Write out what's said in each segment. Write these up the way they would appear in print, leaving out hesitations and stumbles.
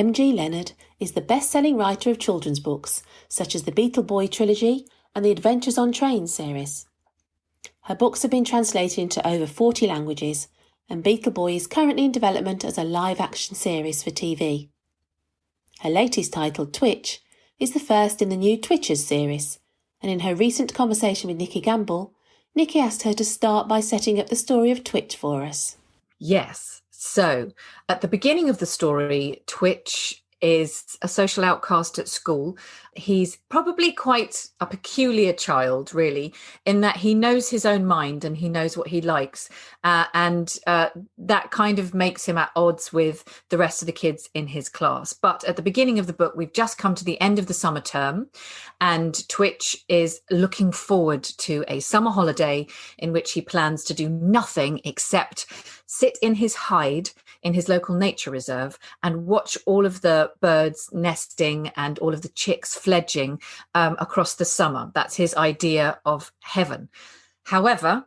G Leonard is the best-selling writer of children's books, such as the Beetle Boy trilogy and the Adventures on Trains series. Her books have been translated into over 40 languages, and Beetle Boy is currently in development as a live-action series for TV. Her latest title, Twitch, is the first in the new Twitchers series, and in her recent conversation with Nikki Gamble, Nikki asked her to start by setting up the story of Twitch for us. Yes. So at the beginning of the story, Twitch is a social outcast at school. He's probably quite a peculiar child, really, in that he knows his own mind and he knows what he likes. And that kind of makes him at odds with the rest of the kids in his class. But at the beginning of the book, we've just come to the end of the summer term, and Twitch is looking forward to a summer holiday in which he plans to do nothing except sit in his hide in his local nature reserve and watch all of the birds nesting and all of the chicks fledging across the summer. That's his idea of heaven. However,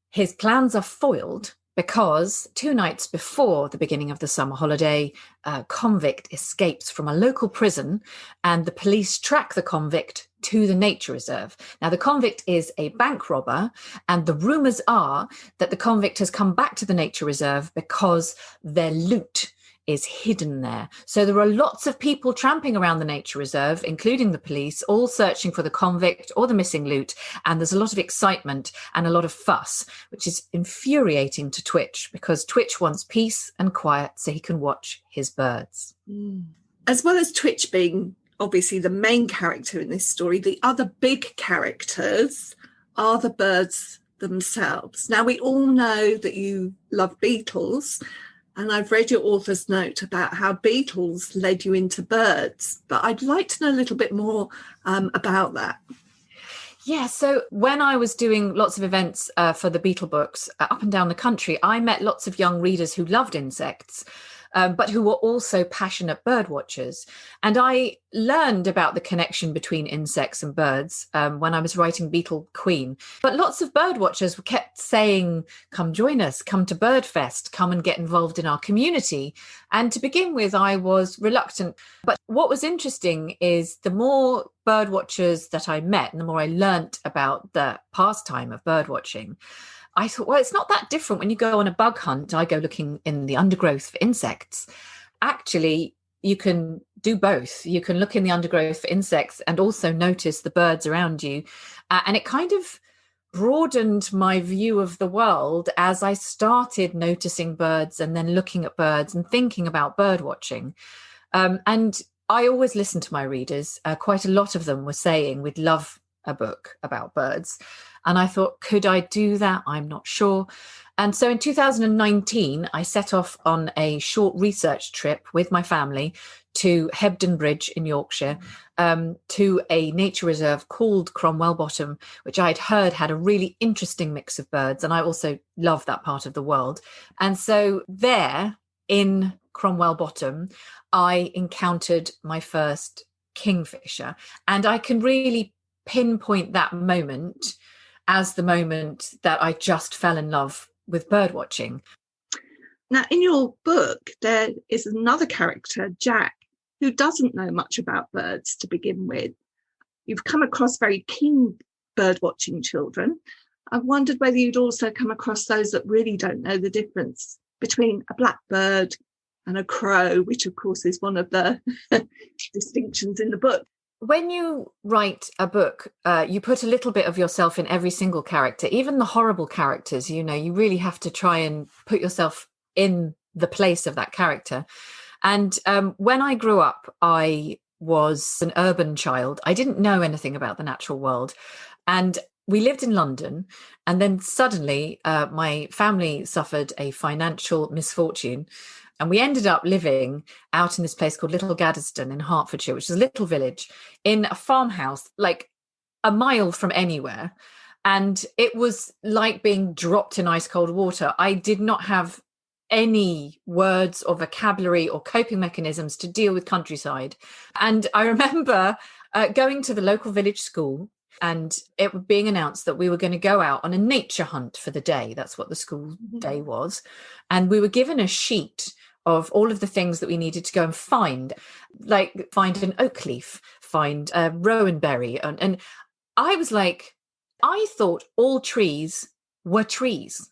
his plans are foiled because 2 nights before the beginning of the summer holiday, a convict escapes from a local prison and the police track the convict to the nature reserve. Now, the convict is a bank robber, and the rumours are that the convict has come back to the nature reserve because their loot is hidden there. So there are lots of people tramping around the nature reserve, including the police, all searching for the convict or the missing loot. And there's a lot of excitement and a lot of fuss, which is infuriating to Twitch because Twitch wants peace and quiet so he can watch his birds. As well as Twitch being obviously the main character in this story, the other big characters are the birds themselves. Now, we all know that you love beetles, and I've read your author's note about how beetles led you into birds, but I'd like to know a little bit more about that. Yeah, so when I was doing lots of events for the Beetle books up and down the country, I met lots of young readers who loved insects, but who were also passionate bird watchers. And I learned about the connection between insects and birds when I was writing Beetle Queen. But lots of bird watchers kept saying, come join us, come to Birdfest, come and get involved in our community. And to begin with, I was reluctant. But what was interesting is the more bird watchers that I met and the more I learnt about the pastime of bird watching, I thought, well, it's not that different when you go on a bug hunt. I go looking in the undergrowth for insects. Actually, you can do both. You can look in the undergrowth for insects and also notice the birds around you. And it kind of broadened my view of the world as I started noticing birds and then looking at birds and thinking about bird watching. And I always listen to my readers. Quite a lot of them were saying we'd love a book about birds. And I thought, could I do that? I'm not sure. And so in 2019, I set off on a short research trip with my family to Hebden Bridge in Yorkshire, to a nature reserve called Cromwell Bottom, which I'd heard had a really interesting mix of birds. And I also love that part of the world. And so there in Cromwell Bottom, I encountered my first kingfisher. And I can really pinpoint that moment as the moment that I just fell in love with bird watching. Now, in your book, there is another character, Jack, who doesn't know much about birds to begin with. You've come across very keen bird watching children. I wondered whether you'd also come across those that really don't know the difference between a blackbird and a crow, which of course is one of the distinctions in the book. When you write a book, you put a little bit of yourself in every single character, even the horrible characters. You know, you really have to try and put yourself in the place of that character. And when I grew up, I was an urban child. I didn't know anything about the natural world. And we lived in London. And then suddenly my family suffered a financial misfortune. And we ended up living out in this place called Little Gaddesden in Hertfordshire, which is a little village, in a farmhouse, like a mile from anywhere. And it was like being dropped in ice cold water. I did not have any words or vocabulary or coping mechanisms to deal with countryside. And I remember going to the local village school and it being announced that we were going to go out on a nature hunt for the day. That's what the school day was. And we were given a sheet of all of the things that we needed to go and find, like find an oak leaf, find a rowan berry. And I was like, I thought all trees were trees.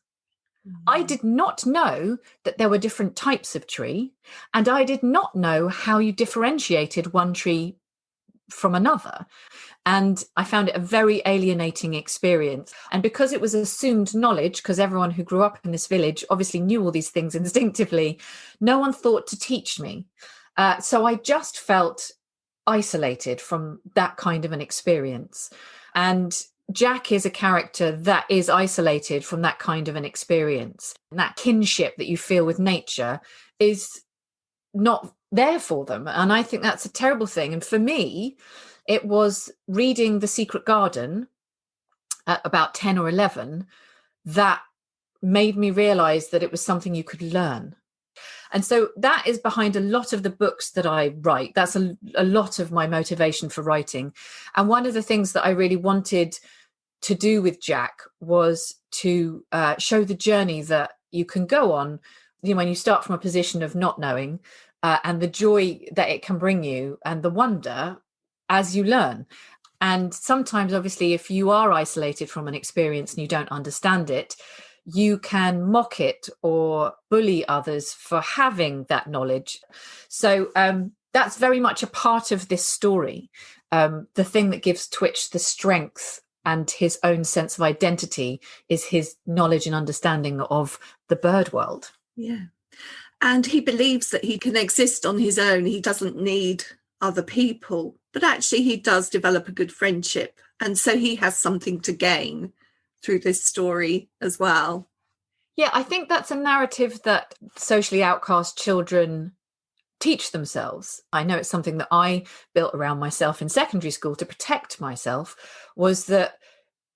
I did not know that there were different types of tree, and I did not know how you differentiated one tree from another. And I found it a very alienating experience. And because it was assumed knowledge, because everyone who grew up in this village obviously knew all these things instinctively, no one thought to teach me. So I just felt isolated from that kind of an experience. And Jack is a character that is isolated from that kind of an experience. And that kinship that you feel with nature is not there for them. And I think that's a terrible thing. And for me, it was reading The Secret Garden at about 10 or 11 that made me realize that it was something you could learn. And so that is behind a lot of the books that I write. That's a lot of my motivation for writing. And one of the things that I really wanted to do with Jack was to show the journey that you can go on, when you start from a position of not knowing, and the joy that it can bring you and the wonder as you learn. And sometimes, obviously, if you are isolated from an experience and you don't understand it, you can mock it or bully others for having that knowledge. So that's very much a part of this story. The thing that gives Twitch the strength and his own sense of identity is his knowledge and understanding of the bird world. Yeah. And he believes that he can exist on his own. He doesn't need other people, but actually he does develop a good friendship. And so he has something to gain through this story as well. Yeah, I think that's a narrative that socially outcast children teach themselves. I know it's something that I built around myself in secondary school to protect myself, was that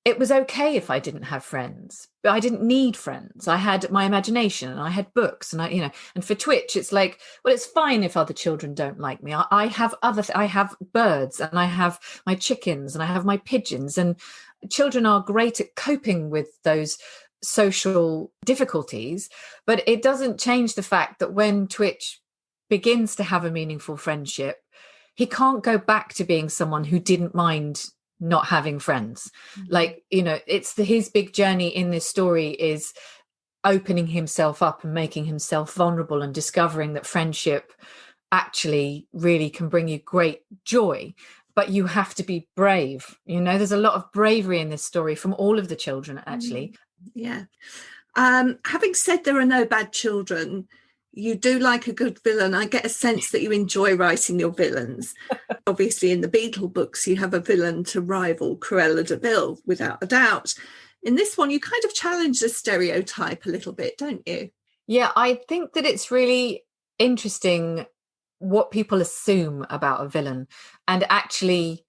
it was okay if I didn't have friends, but I didn't need friends. I had my imagination and I had books, and and for Twitch, it's like, well, it's fine if other children don't like me. I have I have birds, and I have my chickens, and I have my pigeons, and children are great at coping with those social difficulties. But it doesn't change the fact that when Twitch begins to have a meaningful friendship, he can't go back to being someone who didn't mind not having friends. Like, it's his big journey in this story is opening himself up and making himself vulnerable and discovering that friendship actually really can bring you great joy, but you have to be brave. There's a lot of bravery in this story from all of the children, actually. Yeah. Having said there are no bad children, you do like a good villain. I get a sense that you enjoy writing your villains. Obviously, in the Beetle books, you have a villain to rival Cruella de Vil, without a doubt. In this one, you kind of challenge the stereotype a little bit, don't you? Yeah, I think that it's really interesting what people assume about a villain and actually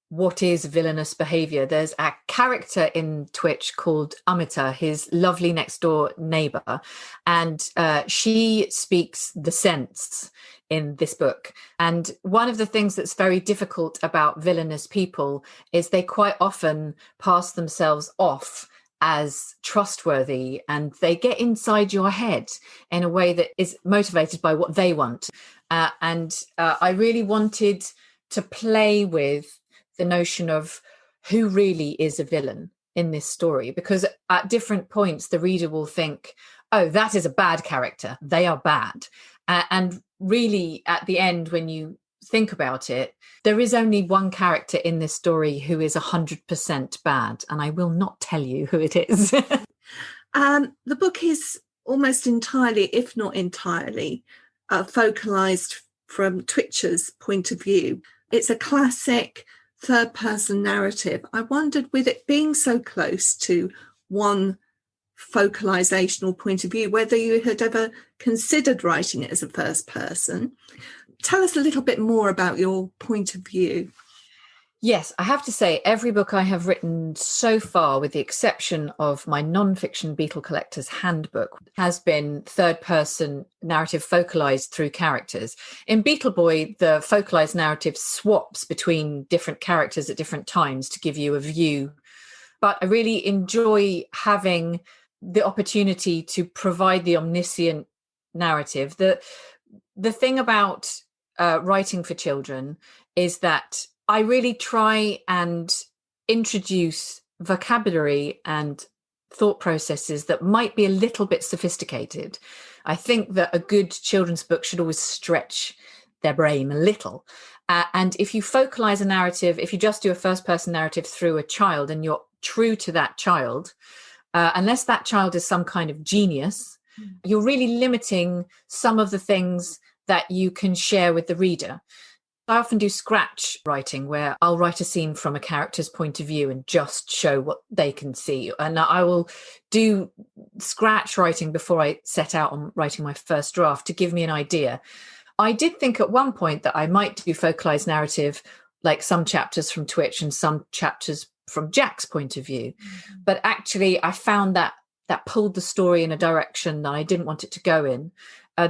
what is villainous behavior. There's a character in Twitch called Amita, his lovely next door neighbor, and she speaks the sense in this book. And one of the things that's very difficult about villainous people is they quite often pass themselves off as trustworthy, and they get inside your head in a way that is motivated by what they want. And I really wanted to play with the notion of who really is a villain in this story, because at different points the reader will think, oh, that is a bad character, they are bad. And really at the end, when you think about it, there is only one character in this story who is 100% bad, and I will not tell you who it is. The book is almost entirely, if not entirely, focalized from Twitch's point of view. It's a classic third-person narrative. I wondered, with it being so close to one focalizational point of view, whether you had ever considered writing it as a first person. Tell us a little bit more about your point of view. Yes, I have to say, every book I have written so far, with the exception of my non-fiction Beetle Collector's Handbook, has been third-person narrative focalized through characters. In Beetle Boy, the focalized narrative swaps between different characters at different times to give you a view. But I really enjoy having the opportunity to provide the omniscient narrative. The thing about writing for children is that I really try and introduce vocabulary and thought processes that might be a little bit sophisticated. I think that a good children's book should always stretch their brain a little. And if you focalize a narrative, if you just do a first person narrative through a child and you're true to that child, unless that child is some kind of genius, you're really limiting some of the things that you can share with the reader. I often do scratch writing where I'll write a scene from a character's point of view and just show what they can see. And I will do scratch writing before I set out on writing my first draft to give me an idea. I did think at one point that I might do focalized narrative, like some chapters from Twitch and some chapters from Jack's point of view. Mm-hmm. But actually, I found that pulled the story in a direction that I didn't want it to go in.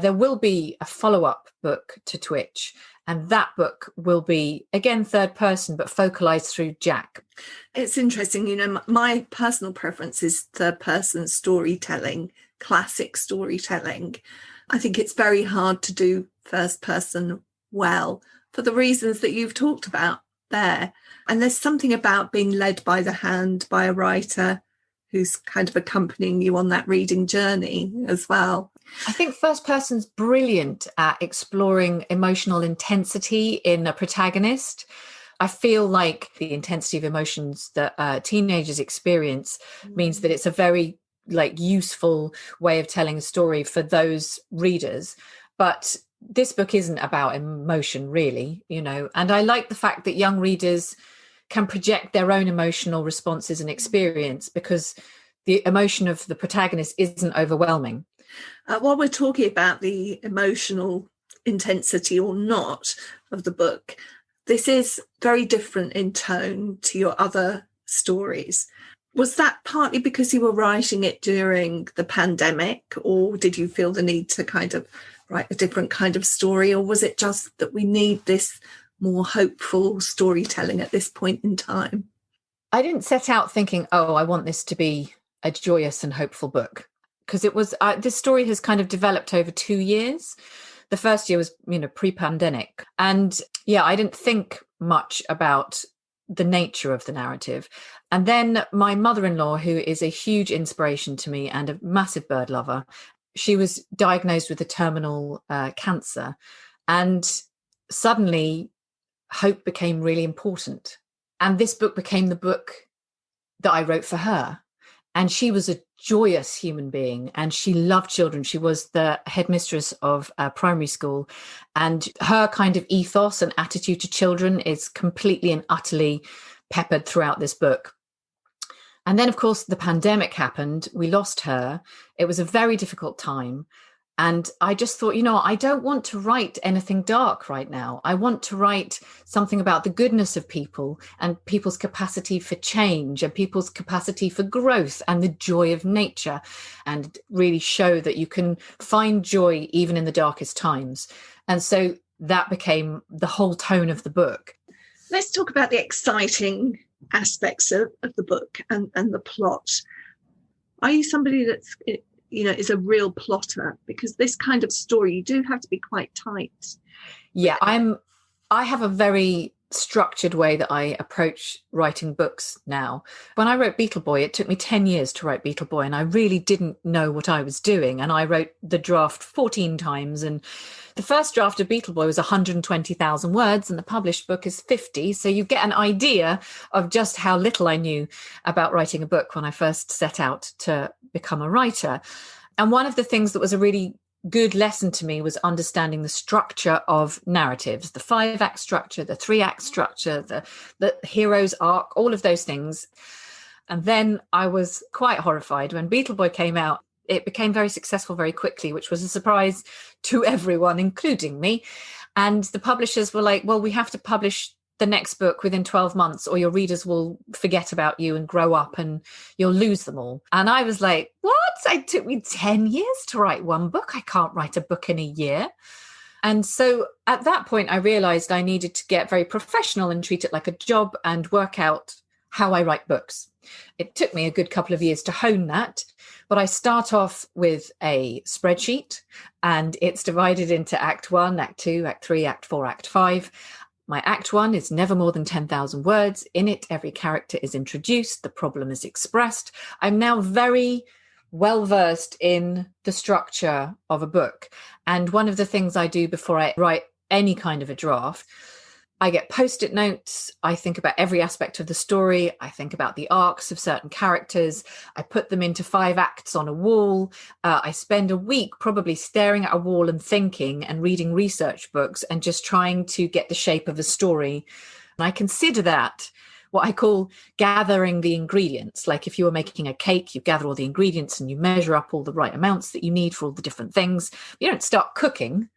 There will be a follow-up book to Twitch, and that book will be, again, third person, but focalized through Jack. It's interesting, you know, my personal preference is third person storytelling, classic storytelling. I think it's very hard to do first person well for the reasons that you've talked about there. And there's something about being led by the hand by a writer who's kind of accompanying you on that reading journey as well. I think first person's brilliant at exploring emotional intensity in a protagonist. I feel like the intensity of emotions that teenagers experience means that it's a very useful way of telling a story for those readers. But this book isn't about emotion, really, you know, and I like the fact that young readers can project their own emotional responses and experience because the emotion of the protagonist isn't overwhelming. While we're talking about the emotional intensity or not of the book, this is very different in tone to your other stories. Was that partly because you were writing it during the pandemic, or did you feel the need to kind of write a different kind of story, or was it just that we need this more hopeful storytelling at this point in time? I didn't set out thinking, I want this to be a joyous and hopeful book, because it was this story has kind of developed over 2 years. The first year was, pre-pandemic. And I didn't think much about the nature of the narrative. And then my mother-in-law, who is a huge inspiration to me and a massive bird lover, she was diagnosed with a terminal cancer. And suddenly hope became really important. And this book became the book that I wrote for her. And she was a joyous human being and she loved children. She was the headmistress of a primary school, and her kind of ethos and attitude to children is completely and utterly peppered throughout this book. And then, of course, the pandemic happened. We lost her. It was a very difficult time. And I just thought, I don't want to write anything dark right now. I want to write something about the goodness of people and people's capacity for change and people's capacity for growth and the joy of nature, and really show that you can find joy even in the darkest times. And so that became the whole tone of the book. Let's talk about the exciting aspects of the book and the plot. Are you somebody that's is a real plotter? Because this kind of story, you do have to be quite tight. Yeah, I have a very structured way that I approach writing books now. When I wrote Beetle Boy, it took me 10 years to write Beetle Boy, and I really didn't know what I was doing. And I wrote the draft 14 times, and the first draft of Beetle Boy was 120,000 words, and the published book is 50. So you get an idea of just how little I knew about writing a book when I first set out to become a writer. And one of the things that was a really good lesson to me was understanding the structure of narratives, the 5-act structure, the 3-act structure, the hero's arc, all of those things. And then I was quite horrified when Beetle Boy came out. It became very successful very quickly, which was a surprise to everyone, including me. And the publishers were like, well, we have to publish the next book within 12 months or your readers will forget about you and grow up and you'll lose them all. And I was like, what? It took me 10 years to write one book. I can't write a book in a year. And so at that point, I realized I needed to get very professional and treat it like a job and work out how I write books. It took me a good couple of years to hone that, but I start off with a spreadsheet, and it's divided into Act 1, Act 2, Act 3, Act 4, Act 5. My Act 1 is never more than 10,000 words. In it, every character is introduced, the problem is expressed. I'm now very well versed in the structure of a book. And one of the things I do before I write any kind of a draft, I get post-it notes. I think about every aspect of the story. I think about the arcs of certain characters. I put them into 5 acts on a wall. I spend a week probably staring at a wall and thinking and reading research books and just trying to get the shape of a story. And I consider that what I call gathering the ingredients. Like if you were making a cake, you gather all the ingredients and you measure up all the right amounts that you need for all the different things. You don't start cooking.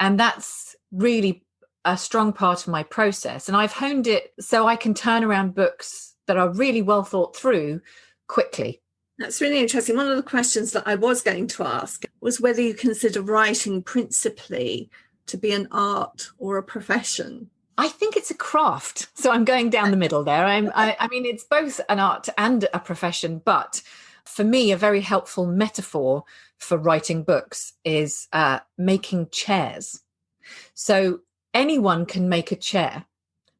And that's really a strong part of my process. And I've honed it so I can turn around books that are really well thought through quickly. That's really interesting. One of the questions that I was going to ask was whether you consider writing principally to be an art or a profession. I think it's a craft. So I'm going down the middle there. I mean, it's both an art and a profession, but for me, a very helpful metaphor for writing books is making chairs. So anyone can make a chair,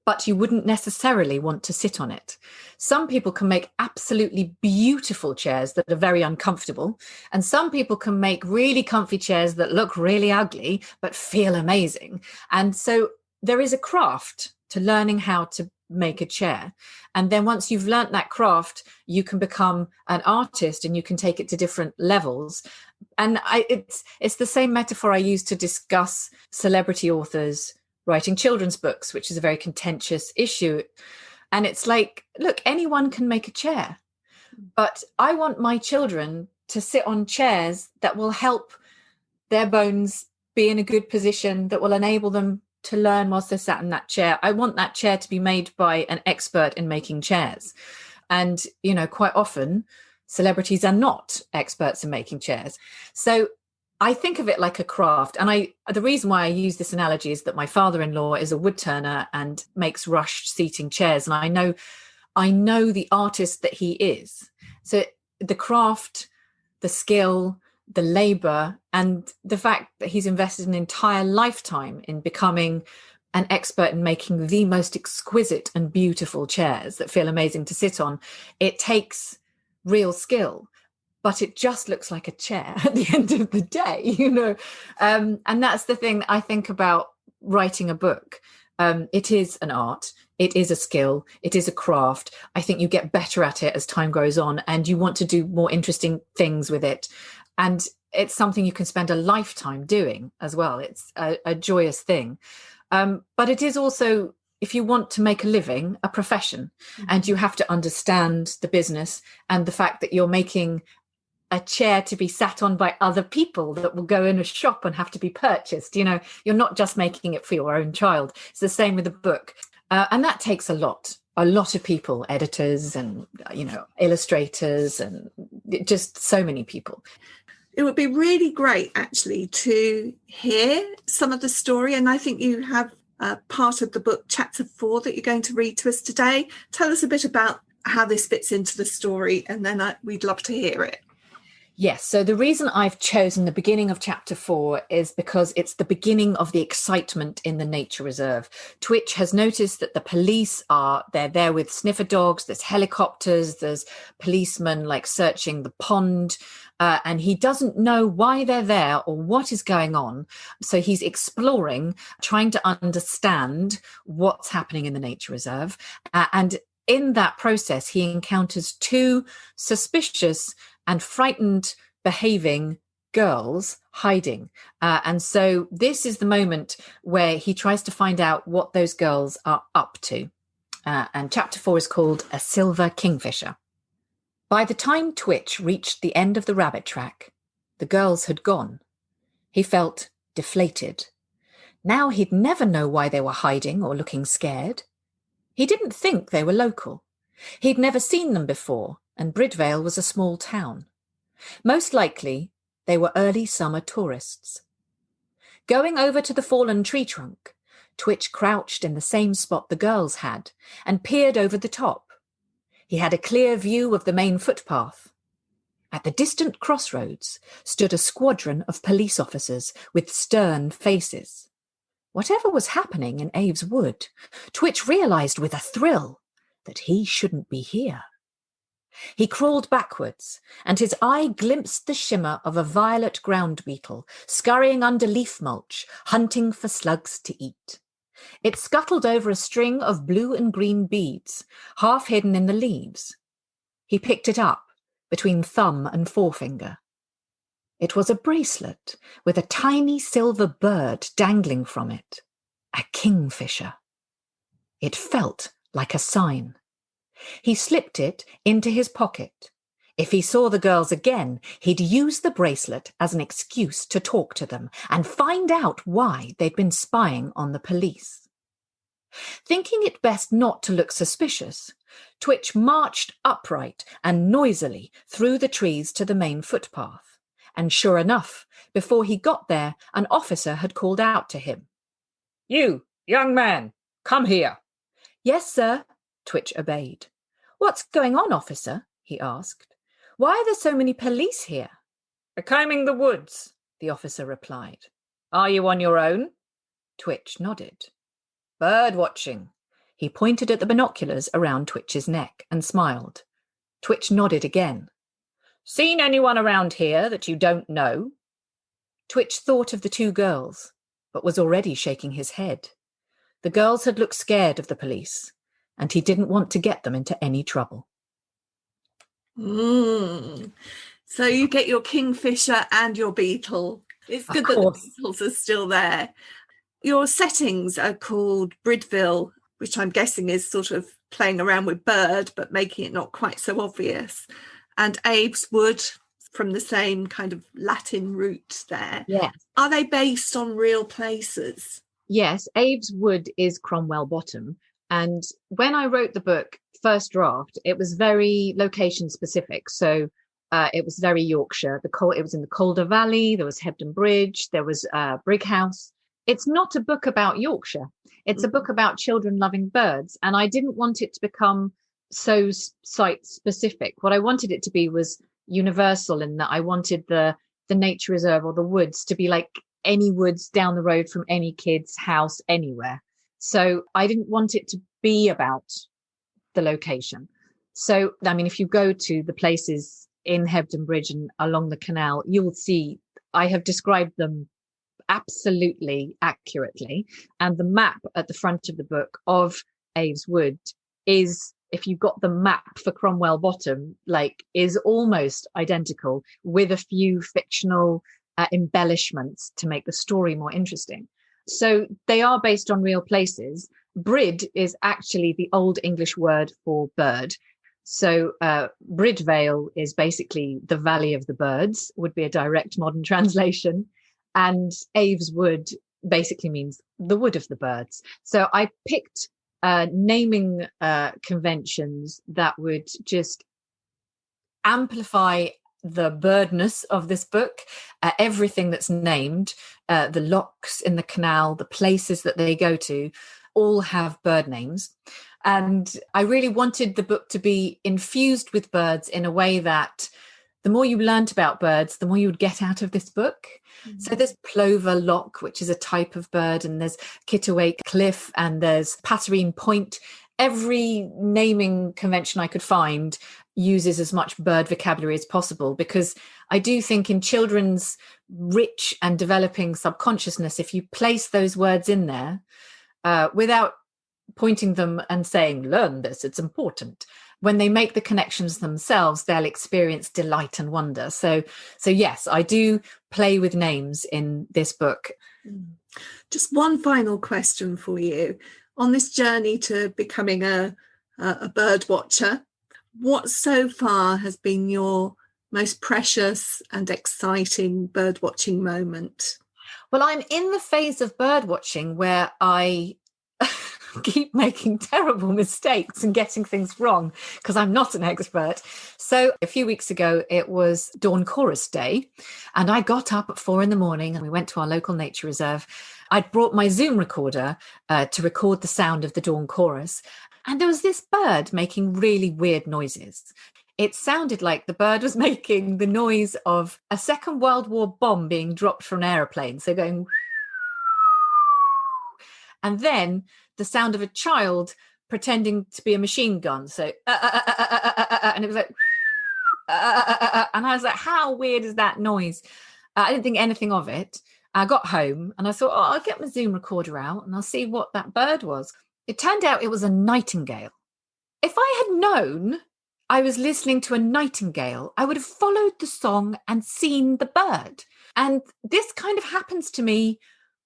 but you wouldn't necessarily want to sit on it. Some people can make absolutely beautiful chairs that are very uncomfortable, and some people can make really comfy chairs that look really ugly but feel amazing. And so there is a craft to learning how to make a chair. And then once you've learnt that craft, you can become an artist and you can take it to different levels. And it's the same metaphor I use to discuss celebrity authors writing children's books, which is a very contentious issue. And it's like, look, anyone can make a chair, but I want my children to sit on chairs that will help their bones be in a good position, that will enable them to learn whilst they're sat in that chair. I want that chair to be made by an expert in making chairs. And, you know, quite often celebrities are not experts in making chairs. So I think of it like a craft. And the reason why I use this analogy is that my father-in-law is a wood turner and makes rush seating chairs. And I know the artist that he is. So the craft, the skill, the labor, and the fact that he's invested an entire lifetime in becoming an expert in making the most exquisite and beautiful chairs that feel amazing to sit on. It takes real skill. But it just looks like a chair at the end of the day, you know. And that's the thing that I think about writing a book. It is an art. It is a skill. It is a craft. I think you get better at it as time goes on and you want to do more interesting things with it. And it's something you can spend a lifetime doing as well. It's a joyous thing. But it is also, if you want to make a living, a profession. Mm-hmm. And you have to understand the business and the fact that you're making a chair to be sat on by other people that will go in a shop and have to be purchased. You know, you're not just making it for your own child. It's the same with a book. And that takes a lot of people, editors and, you know, illustrators and just so many people. It would be really great, actually, to hear some of the story. And I think you have part of the book, chapter 4, that you're going to read to us today. Tell us a bit about how this fits into the story, and then we'd love to hear it. Yes. So the reason I've chosen the beginning of chapter 4 is because it's the beginning of the excitement in the nature reserve. Twitch has noticed that the police they're there with sniffer dogs, there's helicopters, there's policemen like searching the pond, and he doesn't know why they're there or what is going on. So he's exploring, trying to understand what's happening in the nature reserve. And in that process, he encounters 2 suspicious and frightened behaving girls hiding. And so this is the moment where he tries to find out what those girls are up to. And chapter 4 is called A Silver Kingfisher. By the time Twitch reached the end of the rabbit track, the girls had gone. He felt deflated. Now he'd never know why they were hiding or looking scared. He didn't think they were local. He'd never seen them before, and Bridvale was a small town. Most likely, they were early summer tourists. Going over to the fallen tree trunk, Twitch crouched in the same spot the girls had and peered over the top. He had a clear view of the main footpath. At the distant crossroads stood a squadron of police officers with stern faces. Whatever was happening in Aves Wood, Twitch realised with a thrill that he shouldn't be here. He crawled backwards, and his eye glimpsed the shimmer of a violet ground beetle scurrying under leaf mulch, hunting for slugs to eat. It scuttled over a string of blue and green beads, half hidden in the leaves. He picked it up between thumb and forefinger. It was a bracelet with a tiny silver bird dangling from it, a kingfisher. It felt like a sign. He slipped it into his pocket. If he saw the girls again, he'd use the bracelet as an excuse to talk to them and find out why they'd been spying on the police. Thinking it best not to look suspicious, Twitch marched upright and noisily through the trees to the main footpath. And sure enough, before he got there, an officer had called out to him. "You, young man, come here." "Yes, sir," Twitch obeyed. "What's going on, officer?" he asked. "Why are there so many police here?" "We're combing the woods," the officer replied. "Are you on your own?" Twitch nodded. "Bird watching." He pointed at the binoculars around Twitch's neck and smiled. Twitch nodded again. "Seen anyone around here that you don't know?" Twitch thought of the two girls, but was already shaking his head. The girls had looked scared of the police, and he didn't want to get them into any trouble. So you get your kingfisher and your beetle. It's good that the beetles are still there. Your settings are called Bridville, which I'm guessing is sort of playing around with bird, but making it not quite so obvious. And Aves Wood, from the same kind of Latin root there. Yes. Are they based on real places? Yes, Aves Wood is Cromwell Bottom. And when I wrote the book, first draft, it was very location specific. So it was very Yorkshire. It was in the Calder Valley. There was Hebden Bridge. There was Brighouse. It's not a book about Yorkshire. It's a book about children loving birds. And I didn't want it to become so site specific. What I wanted it to be was universal, in that I wanted the nature reserve or the woods to be like any woods down the road from any kid's house anywhere. So I didn't want it to be about the location. So, I mean, if you go to the places in Hebden Bridge and along the canal, you'll see I have described them absolutely accurately. And the map at the front of the book of Aves Wood is, if you've got the map for Cromwell Bottom, is almost identical, with a few fictional embellishments to make the story more interesting. So they are based on real places. Brid is actually the Old English word for bird. So Bridvale is basically the Valley of the Birds, would be a direct modern translation. And Aves Wood basically means the wood of the birds. So I picked naming conventions that would just amplify the birdness of this book. Everything that's named, the locks in the canal, the places that they go to, all have bird names. And I really wanted the book to be infused with birds in a way that the more you learnt about birds, the more you would get out of this book. Mm-hmm. So there's plover lock, which is a type of bird, and there's Kittiwake Cliff, and there's Passerine Point. Every naming convention I could find uses as much bird vocabulary as possible, because I do think in children's rich and developing subconsciousness, if you place those words in there without pointing them and saying, learn this, it's important, when they make the connections themselves, they'll experience delight and wonder. So yes, I do play with names in this book. Just one final question for you. On this journey to becoming a bird watcher, what so far has been your most precious and exciting bird watching moment? Well, I'm in the phase of bird watching where I keep making terrible mistakes and getting things wrong because I'm not an expert. So a few weeks ago, it was Dawn Chorus Day, and I got up at 4 a.m. and we went to our local nature reserve. I'd brought my Zoom recorder to record the sound of the dawn chorus. And there was this bird making really weird noises. It sounded like the bird was making the noise of a Second World War bomb being dropped from an aeroplane. So going, and then the sound of a child pretending to be a machine gun. So, and it was like, and I was like, how weird is that noise? I didn't think anything of it. I got home and I thought, I'll get my Zoom recorder out and I'll see what that bird was. It turned out it was a nightingale. If I had known I was listening to a nightingale, I would have followed the song and seen the bird. And this kind of happens to me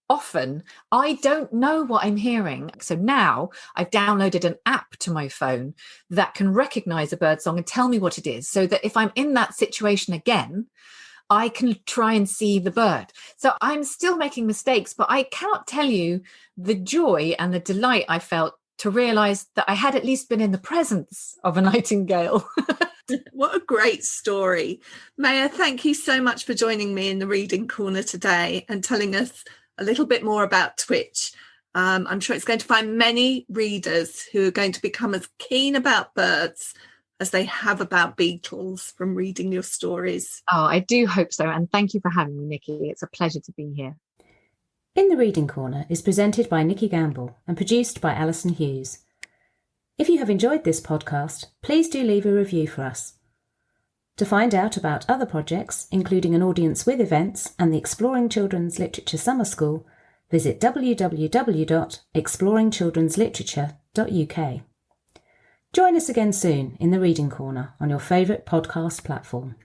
often. I don't know what I'm hearing. So now I've downloaded an app to my phone that can recognize a bird song and tell me what it is, so that if I'm in that situation again, I can try and see the bird. So I'm still making mistakes, but I cannot tell you the joy and the delight I felt to realize that I had at least been in the presence of a nightingale. What a great story. Maya, thank you so much for joining me in the Reading Corner today and telling us a little bit more about Twitch. I'm sure it's going to find many readers who are going to become as keen about birds as they have about beetles from reading your stories. Oh, I do hope so. And thank you for having me, Nikki. It's a pleasure to be here. In the Reading Corner is presented by Nikki Gamble and produced by Alison Hughes. If you have enjoyed this podcast, please do leave a review for us. To find out about other projects, including an audience with events and the Exploring Children's Literature Summer School, visit www.exploringchildrensliterature.uk. Join us again soon in the Reading Corner on your favourite podcast platform.